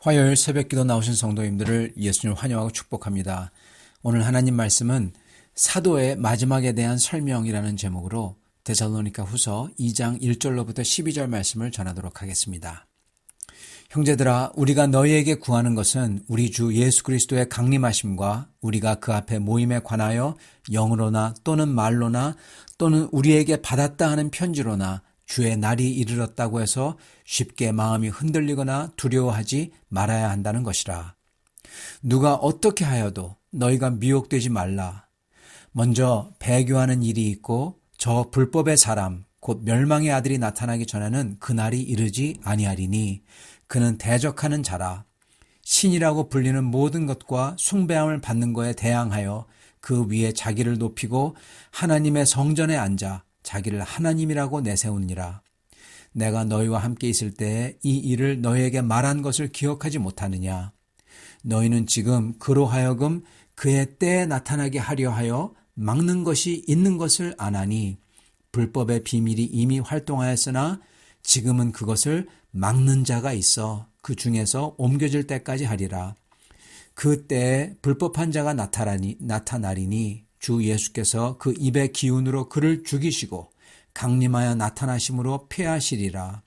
화요일 새벽기도 나오신 성도님들을 예수님 환영하고 축복합니다. 오늘 하나님 말씀은 사도의 마지막에 대한 설명이라는 제목으로 데살로니가 후서 2장 1절로부터 12절 말씀을 전하도록 하겠습니다. 형제들아, 우리가 너희에게 구하는 것은 우리 주 예수 그리스도의 강림하심과 우리가 그 앞에 모임에 관하여 영으로나 또는 말로나 또는 우리에게 받았다 하는 편지로나 주의 날이 이르렀다고 해서 쉽게 마음이 흔들리거나 두려워하지 말아야 한다는 것이라. 누가 어떻게 하여도 너희가 미혹되지 말라. 먼저 배교하는 일이 있고 저 불법의 사람 곧 멸망의 아들이 나타나기 전에는 그날이 이르지 아니하리니 그는 대적하는 자라. 신이라고 불리는 모든 것과 숭배함을 받는 것에 대항하여 그 위에 자기를 높이고 하나님의 성전에 앉아 자기를 하나님이라고 내세우니라. 내가 너희와 함께 있을 때에 이 일을 너희에게 말한 것을 기억하지 못하느냐. 너희는 지금 그로 하여금 그의 때에 나타나게 하려 하여 막는 것이 있는 것을 아나니 불법의 비밀이 이미 활동하였으나 지금은 그것을 막는 자가 있어 그 중에서 옮겨질 때까지 하리라. 그 때에 불법한 자가 나타나리니 주 예수께서 그 입의 기운으로 그를 죽이시고 강림하여 나타나심으로 폐하시리라.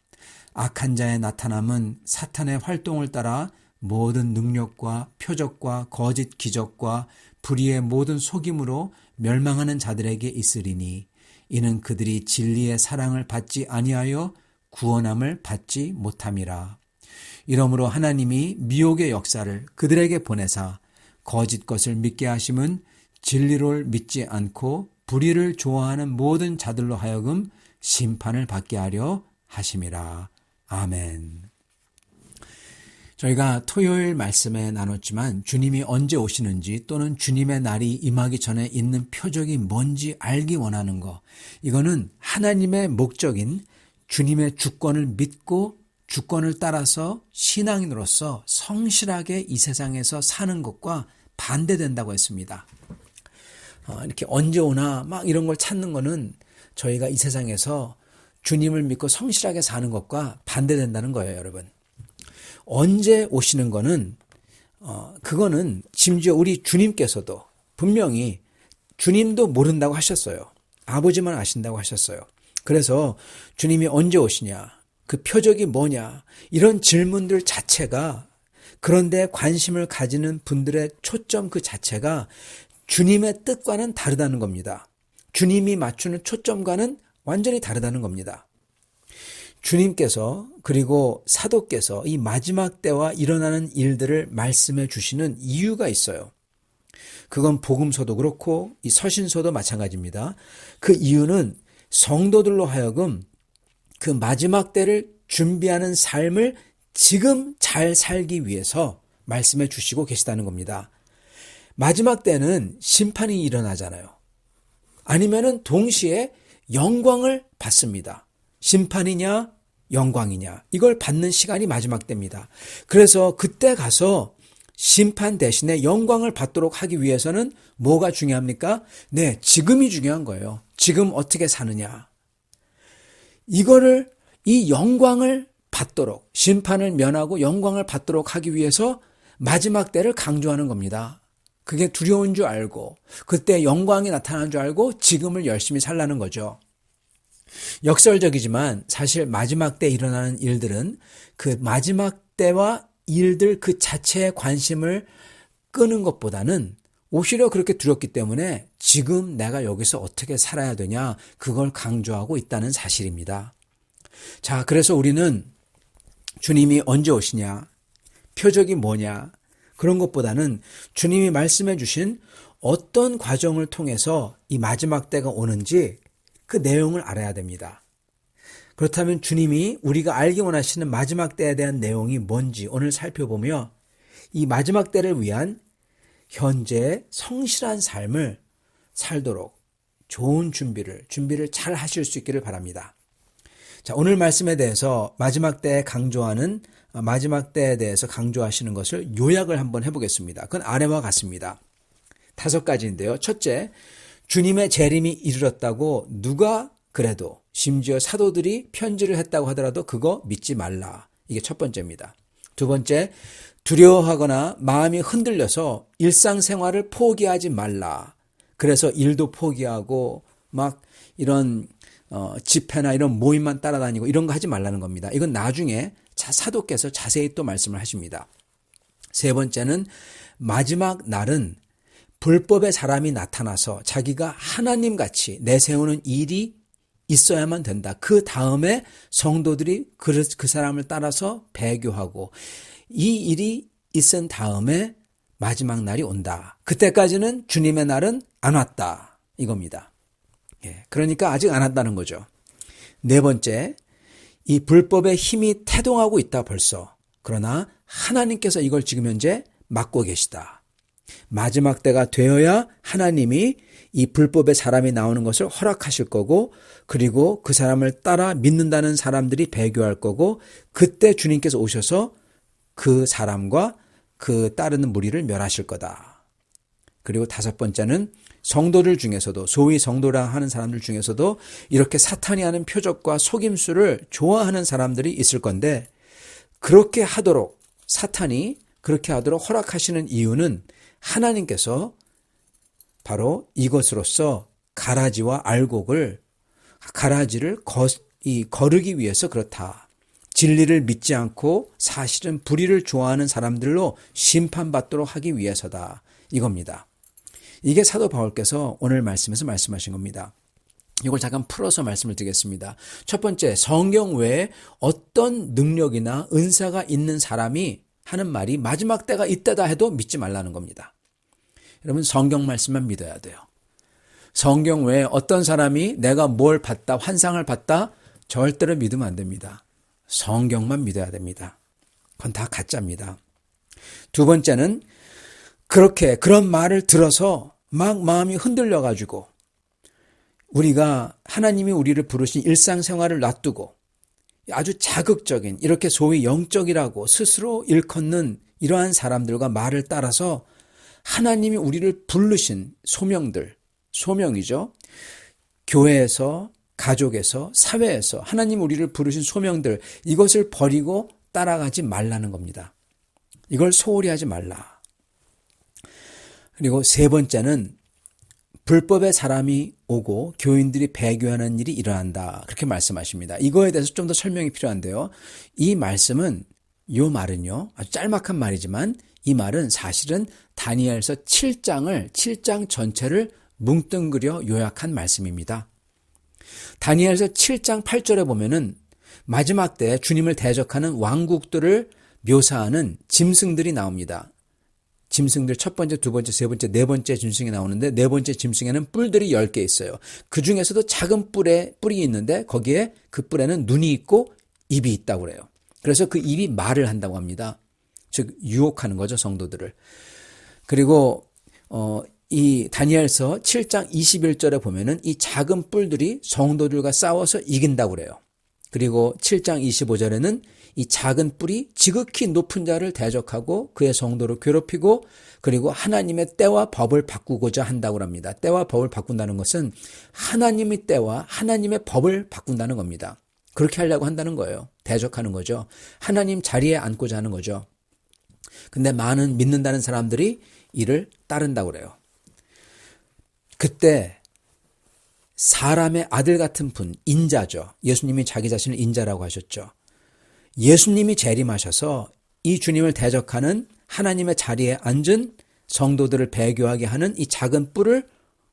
악한 자의 나타남은 사탄의 활동을 따라 모든 능력과 표적과 거짓 기적과 불의의 모든 속임으로 멸망하는 자들에게 있으리니 이는 그들이 진리의 사랑을 받지 아니하여 구원함을 받지 못함이라. 이러므로 하나님이 미혹의 역사를 그들에게 보내사 거짓 것을 믿게 하심은 진리를 믿지 않고 불의를 좋아하는 모든 자들로 하여금 심판을 받게 하려 하심이라. 아멘. 저희가 토요일 말씀에 나눴지만 주님이 언제 오시는지 또는 주님의 날이 임하기 전에 있는 표적이 뭔지 알기 원하는 거, 이거는 하나님의 목적인 주님의 주권을 믿고 주권을 따라서 신앙인으로서 성실하게 이 세상에서 사는 것과 반대된다고 했습니다. 이렇게 언제 오나 막 이런 걸 찾는 거는 저희가 이 세상에서 주님을 믿고 성실하게 사는 것과 반대된다는 거예요, 여러분. 언제 오시는 거는 그거는 심지어 우리 주님께서도 분명히 주님도 모른다고 하셨어요. 아버지만 아신다고 하셨어요. 그래서 주님이 언제 오시냐, 그 표적이 뭐냐, 이런 질문들 자체가, 그런데 관심을 가지는 분들의 초점 그 자체가 주님의 뜻과는 다르다는 겁니다. 주님이 맞추는 초점과는 완전히 다르다는 겁니다. 주님께서 그리고 사도께서 이 마지막 때와 일어나는 일들을 말씀해 주시는 이유가 있어요. 그건 복음서도 그렇고 이 서신서도 마찬가지입니다. 그 이유는 성도들로 하여금 그 마지막 때를 준비하는 삶을 지금 잘 살기 위해서 말씀해 주시고 계시다는 겁니다. 마지막 때는 심판이 일어나잖아요. 아니면은 동시에 영광을 받습니다. 심판이냐 영광이냐, 이걸 받는 시간이 마지막 때입니다. 그래서 그때 가서 심판 대신에 영광을 받도록 하기 위해서는 뭐가 중요합니까? 네, 지금이 중요한 거예요. 지금 어떻게 사느냐. 이 영광을 받도록, 심판을 면하고 영광을 받도록 하기 위해서 마지막 때를 강조하는 겁니다. 그게 두려운 줄 알고 그때 영광이 나타나는 줄 알고 지금을 열심히 살라는 거죠. 역설적이지만 사실 마지막 때 일어나는 일들은 그 마지막 때와 일들 그 자체에 관심을 끄는 것보다는 오히려 그렇게 두렵기 때문에 지금 내가 여기서 어떻게 살아야 되냐, 그걸 강조하고 있다는 사실입니다. 자, 그래서 우리는 주님이 언제 오시냐, 표적이 뭐냐, 그런 것보다는 주님이 말씀해 주신 어떤 과정을 통해서 이 마지막 때가 오는지 그 내용을 알아야 됩니다. 그렇다면 주님이 우리가 알기 원하시는 마지막 때에 대한 내용이 뭔지 오늘 살펴보며 이 마지막 때를 위한 현재 성실한 삶을 살도록 좋은 준비를 잘 하실 수 있기를 바랍니다. 자, 오늘 말씀에 대해서 마지막 때에 대해서 강조하시는 것을 요약을 한번 해보겠습니다. 그건 아래와 같습니다. 5가지인데요. 첫째, 주님의 재림이 이르렀다고 누가 그래도 심지어 사도들이 편지를 했다고 하더라도 그거 믿지 말라. 이게 첫 번째입니다. 두 번째, 두려워하거나 마음이 흔들려서 일상생활을 포기하지 말라. 그래서 일도 포기하고 막 이런 집회나 이런 모임만 따라다니고 이런 거 하지 말라는 겁니다. 이건 나중에 사도께서 자세히 또 말씀을 하십니다. 세 번째는 마지막 날은 불법의 사람이 나타나서 자기가 하나님같이 내세우는 일이 있어야만 된다. 그 다음에 성도들이 그 사람을 따라서 배교하고 이 일이 있은 다음에 마지막 날이 온다. 그때까지는 주님의 날은 안 왔다. 이겁니다. 그러니까 아직 안 왔다는 거죠. 네 번째, 이 불법의 힘이 태동하고 있다 벌써. 그러나 하나님께서 이걸 지금 현재 막고 계시다. 마지막 때가 되어야 하나님이 이 불법의 사람이 나오는 것을 허락하실 거고, 그리고 그 사람을 따라 믿는다는 사람들이 배교할 거고, 그때 주님께서 오셔서 그 사람과 그 따르는 무리를 멸하실 거다. 그리고 다섯 번째는 성도들 중에서도, 소위 성도라 하는 사람들 중에서도 이렇게 사탄이 하는 표적과 속임수를 좋아하는 사람들이 있을 건데, 그렇게 하도록, 사탄이 그렇게 하도록 허락하시는 이유는 하나님께서 바로 이것으로써 가라지와 알곡을, 가라지를 거르기 위해서 그렇다. 진리를 믿지 않고 사실은 불의를 좋아하는 사람들로 심판받도록 하기 위해서다. 이겁니다. 이게 사도 바울께서 오늘 말씀에서 말씀하신 겁니다. 이걸 잠깐 풀어서 말씀을 드리겠습니다. 첫 번째, 성경 외에 어떤 능력이나 은사가 있는 사람이 하는 말이 마지막 때가 이때다 해도 믿지 말라는 겁니다. 여러분, 성경 말씀만 믿어야 돼요. 성경 외에 어떤 사람이 내가 뭘 봤다, 환상을 봤다, 절대로 믿으면 안 됩니다. 성경만 믿어야 됩니다. 그건 다 가짜입니다. 두 번째는 그런 말을 들어서 막 마음이 흔들려가지고 우리가 하나님이 우리를 부르신 일상생활을 놔두고 아주 자극적인, 이렇게 소위 영적이라고 스스로 일컫는 이러한 사람들과 말을 따라서 하나님이 우리를 부르신 소명이죠. 교회에서, 가족에서, 사회에서 하나님 우리를 부르신 소명들, 이것을 버리고 따라가지 말라는 겁니다. 이걸 소홀히 하지 말라. 그리고 세 번째는 불법의 사람이 오고 교인들이 배교하는 일이 일어난다. 그렇게 말씀하십니다. 이거에 대해서 좀 더 설명이 필요한데요. 이 말씀은, 이 말은요, 아주 짤막한 말이지만 이 말은 사실은 다니엘서 7장 전체를 뭉뚱그려 요약한 말씀입니다. 다니엘서 7장 8절에 보면은 마지막 때 주님을 대적하는 왕국들을 묘사하는 짐승들이 나옵니다. 짐승들 첫 번째, 두 번째, 세 번째, 네 번째 짐승이 나오는데, 네 번째 짐승에는 뿔들이 10개 있어요. 그 중에서도 작은 뿔이 있는데 거기에 그 뿔에는 눈이 있고 입이 있다고 그래요. 그래서 그 입이 말을 한다고 합니다. 즉 유혹하는 거죠, 성도들을. 그리고 이 다니엘서 7장 21절에 보면은 이 작은 뿔들이 성도들과 싸워서 이긴다고 그래요. 그리고 7장 25절에는 이 작은 뿔이 지극히 높은 자를 대적하고 그의 성도를 괴롭히고, 그리고 하나님의 때와 법을 바꾸고자 한다고 합니다. 때와 법을 바꾼다는 것은 하나님의 때와 하나님의 법을 바꾼다는 겁니다. 그렇게 하려고 한다는 거예요. 대적하는 거죠. 하나님 자리에 앉고자 하는 거죠. 근데 많은 믿는다는 사람들이 이를 따른다고 그래요. 그때 사람의 아들 같은 분, 인자죠. 예수님이 자기 자신을 인자라고 하셨죠. 예수님이 재림하셔서 이 주님을 대적하는 하나님의 자리에 앉은 성도들을 배교하게 하는 이 작은 뿔을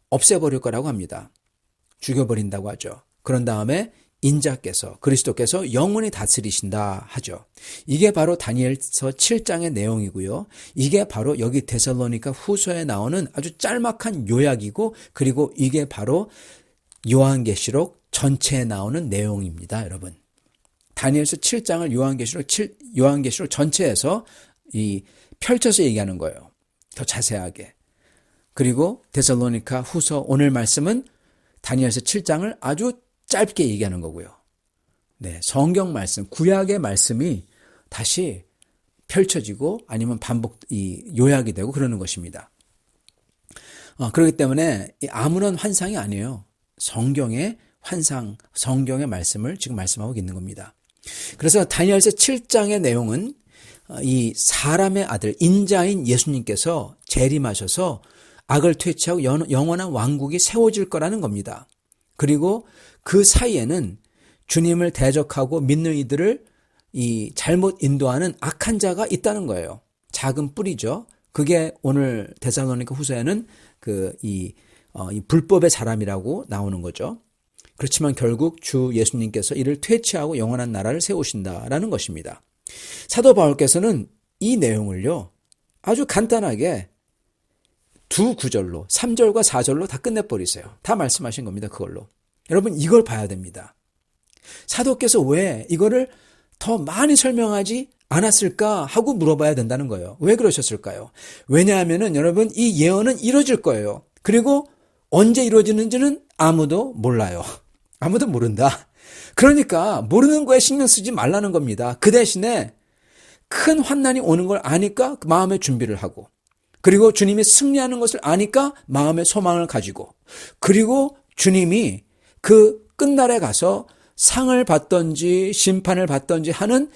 없애버릴 거라고 합니다. 죽여버린다고 하죠. 그런 다음에 인자께서, 그리스도께서 영원히 다스리신다 하죠. 이게 바로 다니엘서 7장의 내용이고요. 이게 바로 여기 데살로니가 후서에 나오는 아주 짤막한 요약이고, 그리고 이게 바로 요한계시록 전체에 나오는 내용입니다, 여러분. 다니엘서 7장을 요한계시록 전체에서 펼쳐서 얘기하는 거예요. 더 자세하게. 그리고 데살로니가 후서 오늘 말씀은 다니엘서 7장을 아주 짧게 얘기하는 거고요. 네, 성경 말씀, 구약의 말씀이 다시 펼쳐지고 아니면 요약이 되고 그러는 것입니다. 그렇기 때문에 아무런 환상이 아니에요. 성경의 환상, 성경의 말씀을 지금 말씀하고 있는 겁니다. 그래서 다니엘서 7장의 내용은 이 사람의 아들 인자인 예수님께서 재림하셔서 악을 퇴치하고 영원한 왕국이 세워질 거라는 겁니다. 그리고 그 사이에는 주님을 대적하고 믿는 이들을 이 잘못 인도하는 악한 자가 있다는 거예요. 작은 뿌리죠. 그게 오늘 데살로니가 후서에는 이 불법의 사람이라고 나오는 거죠. 그렇지만 결국 주 예수님께서 이를 퇴치하고 영원한 나라를 세우신다라는 것입니다. 사도 바울께서는 이 내용을요, 아주 간단하게 두 구절로 3절과 4절로 다 끝내버리세요. 다 말씀하신 겁니다. 그걸로. 여러분 이걸 봐야 됩니다. 사도께서 왜 이거를 더 많이 설명하지 않았을까 하고 물어봐야 된다는 거예요. 왜 그러셨을까요? 왜냐하면은 여러분 이 예언은 이루어질 거예요. 그리고 언제 이루어지는지는 아무도 몰라요. 아무도 모른다. 그러니까 모르는 거에 신경 쓰지 말라는 겁니다. 그 대신에 큰 환난이 오는 걸 아니까 마음의 준비를 하고, 그리고 주님이 승리하는 것을 아니까 마음의 소망을 가지고, 그리고 주님이 그 끝날에 가서 상을 받던지 심판을 받던지 하는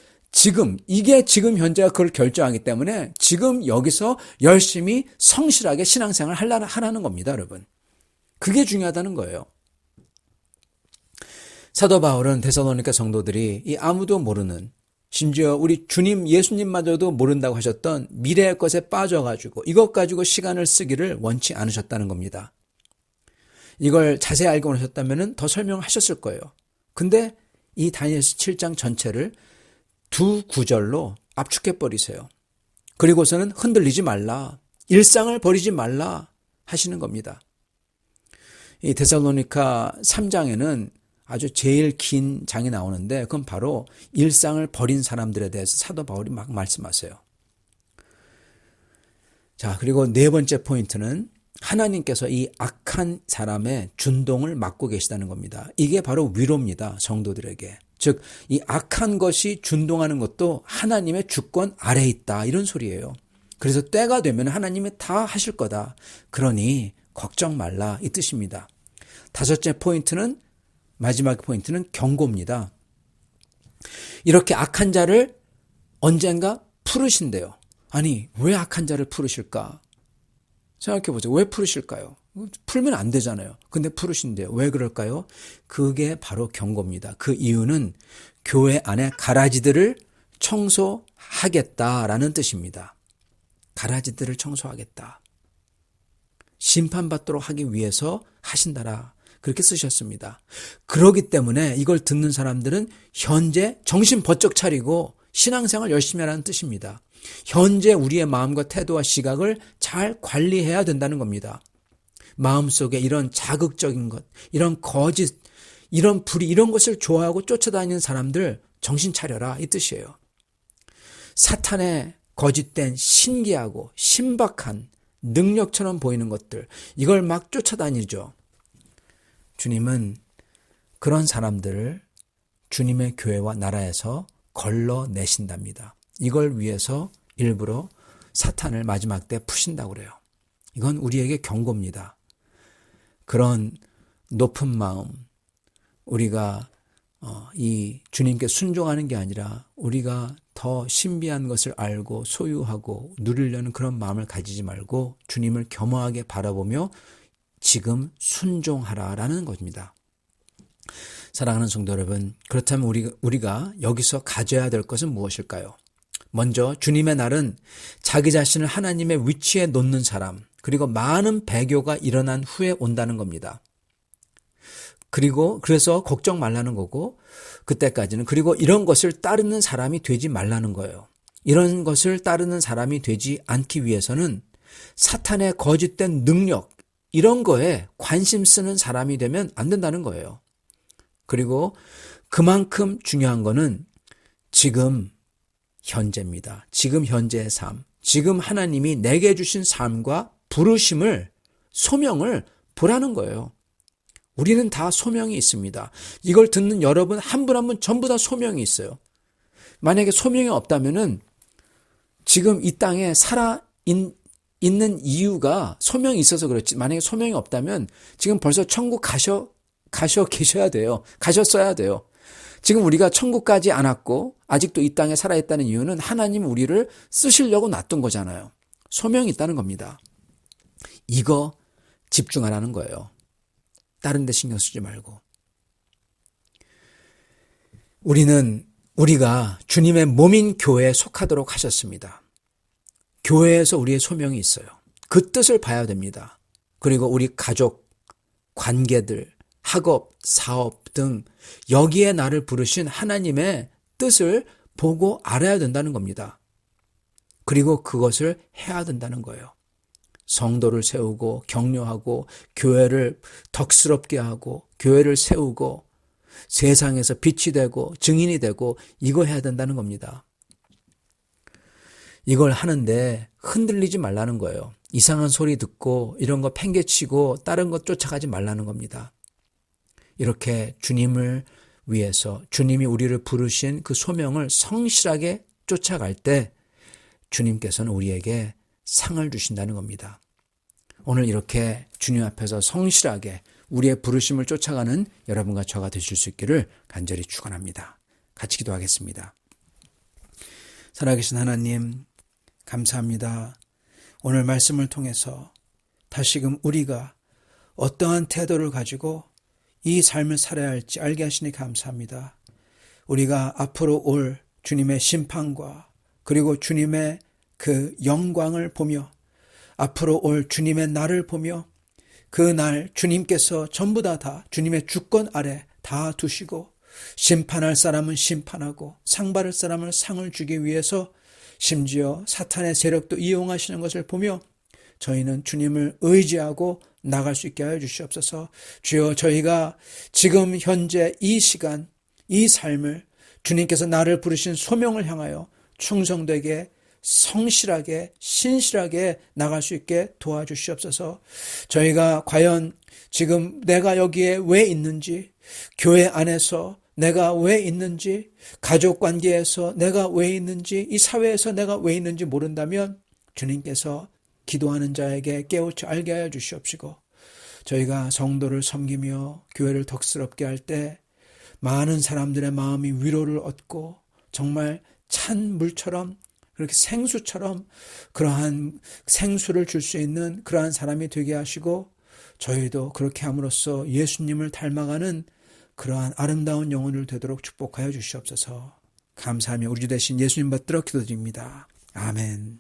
이게 지금 현재가 그걸 결정하기 때문에 지금 여기서 열심히 성실하게 신앙생활을 하라는 겁니다, 여러분. 그게 중요하다는 거예요. 사도 바울은 데살로니가 성도들이 이 아무도 모르는, 심지어 우리 주님 예수님마저도 모른다고 하셨던 미래의 것에 빠져가지고 이것 가지고 시간을 쓰기를 원치 않으셨다는 겁니다. 이걸 자세히 알고 오셨다면 더 설명하셨을 거예요. 근데 이 다니엘서 7장 전체를 두 구절로 압축해버리세요. 그리고서는 흔들리지 말라, 일상을 버리지 말라 하시는 겁니다. 이 데살로니가 3장에는 아주 제일 긴 장이 나오는데 그건 바로 일상을 버린 사람들에 대해서 사도 바울이 막 말씀하세요. 자, 그리고 네 번째 포인트는 하나님께서 이 악한 사람의 준동을 막고 계시다는 겁니다. 이게 바로 위로입니다. 성도들에게. 즉, 이 악한 것이 준동하는 것도 하나님의 주권 아래에 있다, 이런 소리예요. 그래서 때가 되면 하나님이 다 하실 거다. 그러니 걱정 말라, 이 뜻입니다. 다섯째 포인트는, 마지막 포인트는 경고입니다. 이렇게 악한 자를 언젠가 풀으신대요. 아니, 왜 악한 자를 풀으실까? 생각해보세요. 왜 풀으실까요? 풀면 안 되잖아요. 근데 풀으신대요. 왜 그럴까요? 그게 바로 경고입니다. 그 이유는 교회 안에 가라지들을 청소하겠다라는 뜻입니다. 가라지들을 청소하겠다. 심판받도록 하기 위해서 하신다라. 그렇게 쓰셨습니다. 그렇기 때문에 이걸 듣는 사람들은 현재 정신 번쩍 차리고 신앙생활 열심히 하라는 뜻입니다. 현재 우리의 마음과 태도와 시각을 잘 관리해야 된다는 겁니다. 마음속에 이런 자극적인 것, 이런 거짓, 이런 불의, 이런 것을 좋아하고 쫓아다니는 사람들 정신 차려라, 이 뜻이에요. 사탄의 거짓된 신기하고 신박한 능력처럼 보이는 것들, 이걸 막 쫓아다니죠. 주님은 그런 사람들을 주님의 교회와 나라에서 걸러내신답니다. 이걸 위해서 일부러 사탄을 마지막 때 푸신다고 그래요. 이건 우리에게 경고입니다. 그런 높은 마음, 우리가 이 주님께 순종하는 게 아니라 우리가 더 신비한 것을 알고 소유하고 누리려는 그런 마음을 가지지 말고 주님을 겸허하게 바라보며 지금 순종하라라는 것입니다. 사랑하는 성도 여러분, 그렇다면 우리가 여기서 가져야 될 것은 무엇일까요? 먼저 주님의 날은 자기 자신을 하나님의 위치에 놓는 사람, 그리고 많은 배교가 일어난 후에 온다는 겁니다. 그래서 걱정 말라는 거고, 그때까지는. 그리고 이런 것을 따르는 사람이 되지 말라는 거예요. 이런 것을 따르는 사람이 되지 않기 위해서는 사탄의 거짓된 능력, 이런 거에 관심 쓰는 사람이 되면 안 된다는 거예요. 그리고 그만큼 중요한 거는 지금 현재입니다. 지금 현재의 삶, 지금 하나님이 내게 주신 삶과 부르심을, 소명을 보라는 거예요. 우리는 다 소명이 있습니다. 이걸 듣는 여러분 한 분 한 분 전부 다 소명이 있어요. 만약에 소명이 없다면은 지금 이 땅에 있는 이유가 소명이 있어서 그렇지, 만약에 소명이 없다면 지금 벌써 천국 가셔 계셔야 돼요. 가셨어야 돼요. 지금 우리가 천국 가지 않았고 아직도 이 땅에 살아있다는 이유는 하나님 우리를 쓰시려고 놔둔 거잖아요. 소명이 있다는 겁니다. 이거 집중하라는 거예요. 다른 데 신경 쓰지 말고. 우리가 주님의 몸인 교회에 속하도록 하셨습니다. 교회에서 우리의 소명이 있어요. 그 뜻을 봐야 됩니다. 그리고 우리 가족, 관계들, 학업, 사업 등 여기에 나를 부르신 하나님의 뜻을 보고 알아야 된다는 겁니다. 그리고 그것을 해야 된다는 거예요. 성도를 세우고 격려하고 교회를 덕스럽게 하고 교회를 세우고 세상에서 빛이 되고 증인이 되고 이거 해야 된다는 겁니다. 이걸 하는데 흔들리지 말라는 거예요. 이상한 소리 듣고 이런 거 팽개치고 다른 것 쫓아가지 말라는 겁니다. 이렇게 주님을 위해서 주님이 우리를 부르신 그 소명을 성실하게 쫓아갈 때 주님께서는 우리에게 상을 주신다는 겁니다. 오늘 이렇게 주님 앞에서 성실하게 우리의 부르심을 쫓아가는 여러분과 저가 되실 수 있기를 간절히 축원합니다. 같이 기도하겠습니다. 살아계신 하나님 감사합니다. 오늘 말씀을 통해서 다시금 우리가 어떠한 태도를 가지고 이 삶을 살아야 할지 알게 하시니 감사합니다. 우리가 앞으로 올 주님의 심판과 그리고 주님의 그 영광을 보며 앞으로 올 주님의 날을 보며 그 날 주님께서 전부 다 주님의 주권 아래 다 두시고 심판할 사람은 심판하고 상 받을 사람은 상을 주기 위해서 심지어 사탄의 세력도 이용하시는 것을 보며 저희는 주님을 의지하고 나갈 수 있게 하여 주시옵소서. 주여 저희가 지금 현재 이 시간 이 삶을 주님께서 나를 부르신 소명을 향하여 충성되게 성실하게 신실하게 나갈 수 있게 도와주시옵소서. 저희가 과연 지금 내가 여기에 왜 있는지, 교회 안에서 내가 왜 있는지, 가족 관계에서 내가 왜 있는지, 이 사회에서 내가 왜 있는지 모른다면 주님께서 기도하는 자에게 깨우쳐 알게 하여 주시옵시고 저희가 성도를 섬기며 교회를 덕스럽게 할 때 많은 사람들의 마음이 위로를 얻고 정말 찬 물처럼 그렇게 생수처럼 그러한 생수를 줄 수 있는 그러한 사람이 되게 하시고 저희도 그렇게 함으로써 예수님을 닮아가는 그러한 아름다운 영혼을 되도록 축복하여 주시옵소서. 감사하며 우리 주 되신 예수님 받들어 기도드립니다. 아멘.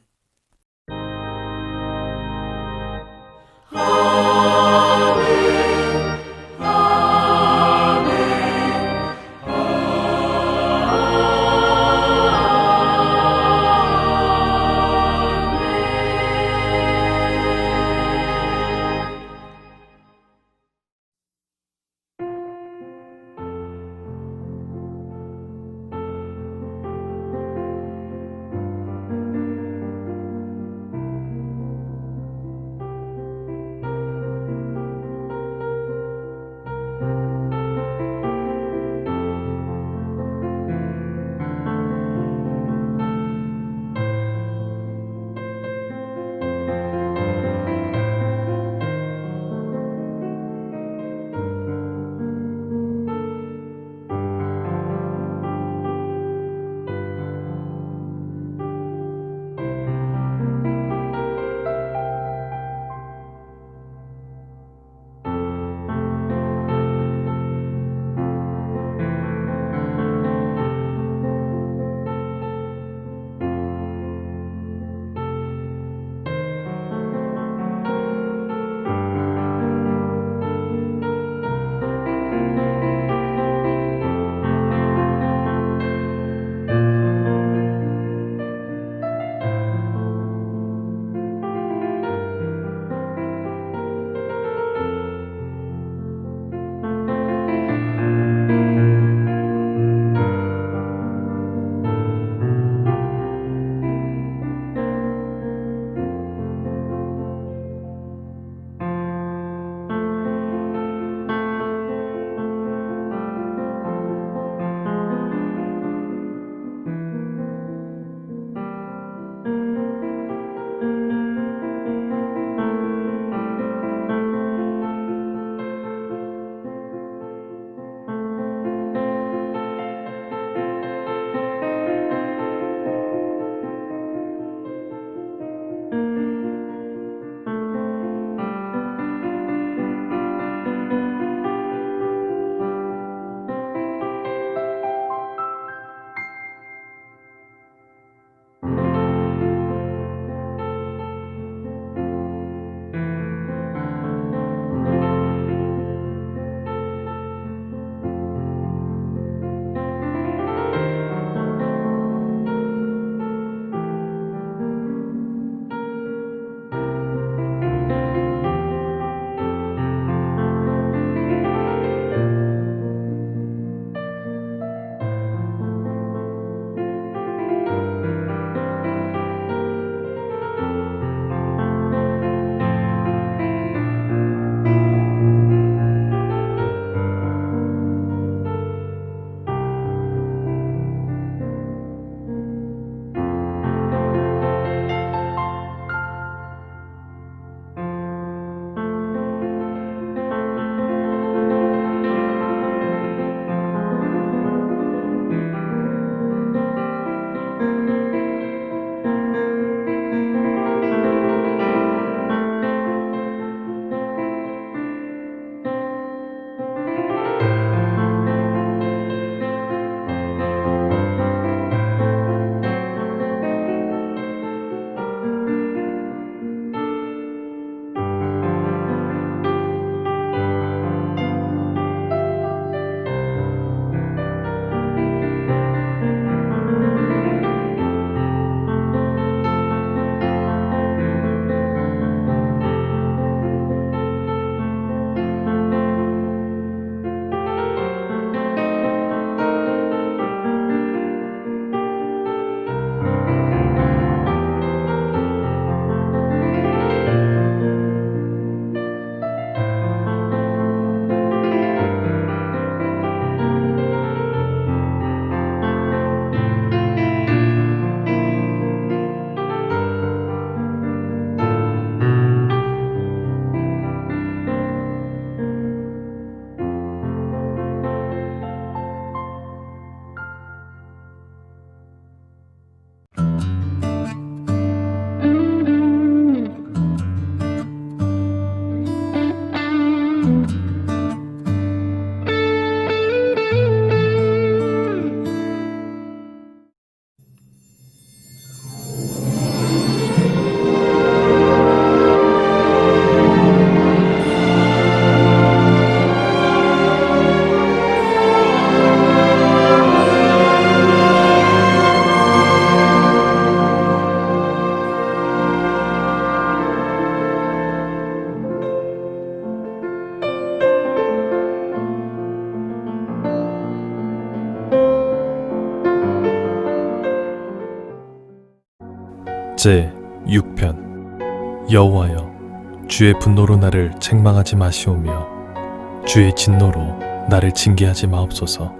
제 6편. 여호와여, 주의 분노로 나를 책망하지 마시오며 주의 진노로 나를 징계하지 마옵소서.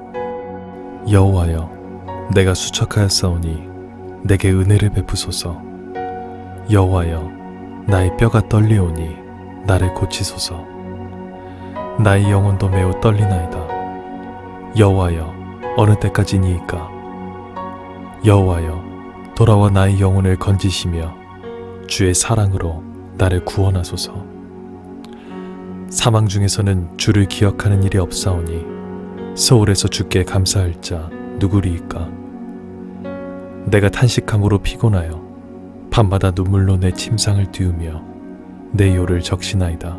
여호와여, 내가 수척하였사오니 내게 은혜를 베푸소서. 여호와여, 나의 뼈가 떨리오니 나를 고치소서. 나의 영혼도 매우 떨리나이다. 여호와여, 어느 때까지니이까? 여호와여, 돌아와 나의 영혼을 건지시며 주의 사랑으로 나를 구원하소서. 사망 중에서는 주를 기억하는 일이 없사오니 서울에서 주께 감사할 자 누구리이까? 내가 탄식함으로 피곤하여 밤마다 눈물로 내 침상을 띄우며 내 요를 적시나이다.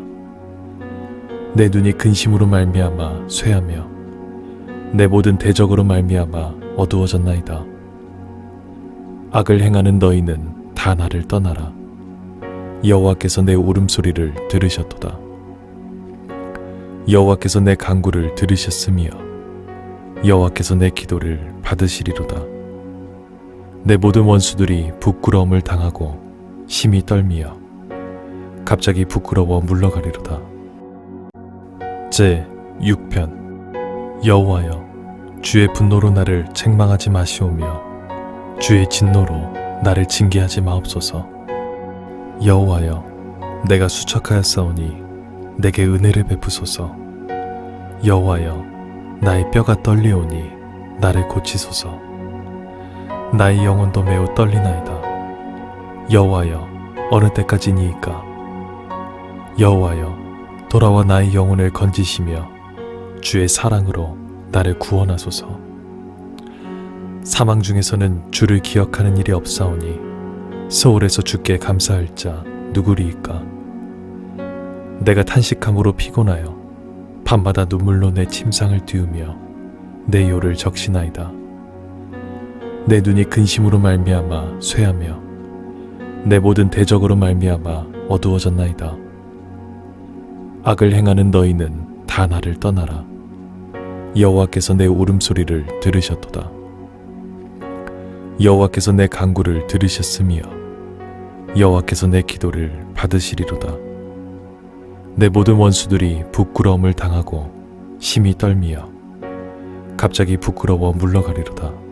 내 눈이 근심으로 말미암아 쇠하며 내 모든 대적으로 말미암아 어두워졌나이다. 악을 행하는 너희는 다 나를 떠나라. 여호와께서 내 울음소리를 들으셨도다. 여호와께서 내 간구를 들으셨으며 여호와께서 내 기도를 받으시리로다. 내 모든 원수들이 부끄러움을 당하고 심히 떨미어 갑자기 부끄러워 물러가리로다. 제 6편. 여호와여, 주의 분노로 나를 책망하지 마시오며 주의 진노로 나를 징계하지 마옵소서. 여호와여, 내가 수척하였사오니 내게 은혜를 베푸소서. 여호와여, 나의 뼈가 떨리오니 나를 고치소서. 나의 영혼도 매우 떨리나이다. 여호와여, 어느 때까지니이까? 여호와여, 돌아와 나의 영혼을 건지시며 주의 사랑으로 나를 구원하소서. 사망 중에서는 주를 기억하는 일이 없사오니 서울에서 주께 감사할 자 누구리이까? 내가 탄식함으로 피곤하여 밤마다 눈물로 내 침상을 띄우며 내 요를 적시나이다. 내 눈이 근심으로 말미암아 쇠하며 내 모든 대적으로 말미암아 어두워졌나이다. 악을 행하는 너희는 다 나를 떠나라. 여호와께서 내 울음소리를 들으셨도다. 여호와께서 내 간구를 들으셨으며 여호와께서 내 기도를 받으시리로다. 내 모든 원수들이 부끄러움을 당하고 심히 떨미어 갑자기 부끄러워 물러가리로다.